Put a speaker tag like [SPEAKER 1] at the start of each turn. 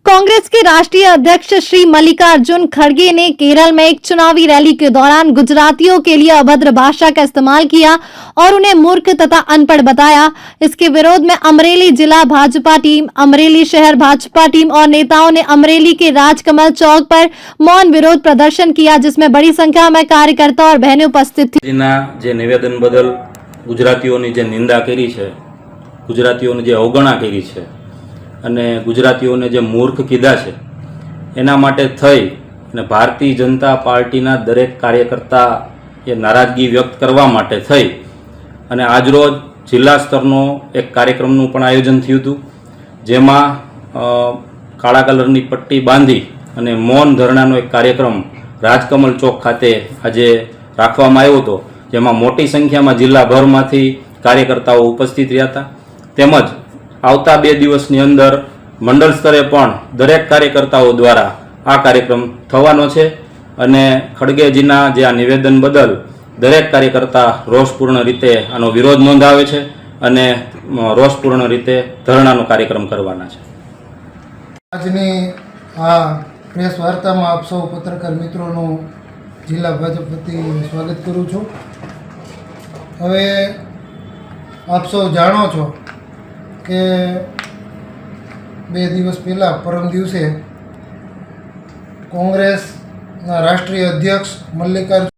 [SPEAKER 1] कांग्रेस के राष्ट्रीय अध्यक्ष श्री मल्लिकार्जुन खड़गे ने केरल में एक चुनावी रैली के दौरान गुजरातियों के लिए अभद्र भाषा का इस्तेमाल किया और उन्हें मूर्ख तथा अनपढ़ बताया। इसके विरोध में अमरेली जिला भाजपा टीम, अमरेली शहर भाजपा टीम और नेताओं ने अमरेली के राजकमल चौक पर मौन विरोध प्रदर्शन किया, जिसमें बड़ी संख्या में कार्यकर्ता और बहनें उपस्थित थी।
[SPEAKER 2] जे निवेदन बदल गुजरातीओनी जे निंदा करी छे, गुजरातीओने जे अवगणना करी छे અને ગુજરાતીઓને જે મૂર્ખ કીધા છે એના માટે થઈ અને ભારતીય જનતા પાર્ટીના દરેક કાર્યકર્તા એ નારાજગી વ્યક્ત કરવા માટે થઈ અને આજરોજ જિલ્લા સ્તરનો એક કાર્યક્રમનું પણ આયોજન થયું હતું, જેમાં કાળા કલરની પટ્ટી બાંધી અને મૌન ધરણાનો એક કાર્યક્રમ રાજકમલ ચોક ખાતે આજે રાખવામાં આવ્યો હતો, જેમાં મોટી સંખ્યામાં જિલ્લાભરમાંથી કાર્યકર્તાઓ ઉપસ્થિત રહ્યા હતા। તેમજ આવતા 2 દિવસની અંદર મંડળ સ્તરે પણ દરેક કાર્યકર્તાઓ દ્વારા આ કાર્યક્રમ થવાનો છે અને ખડગેજીના જે આ નિવેદન બદલ દરેક કાર્યકર્તા રોષપૂર્ણ રીતે આનો વિરોધ નોંધાવે છે અને રોષપૂર્ણ રીતે ધરણાનો કાર્યક્રમ કરવાના છે।
[SPEAKER 3] આજની આ પ્રેસ વાર્તામાં આપ સૌ પત્રકાર મિત્રોનું જિલ્લા ભાજપ વતી સ્વાગત કરું છું। હવે આપ સૌ જાણો છો કે 2 દિવસ પહેલાં પરમ દિવસે કોંગ્રેસના રાષ્ટ્રીય અધ્યક્ષ મલ્લિકાર્જુન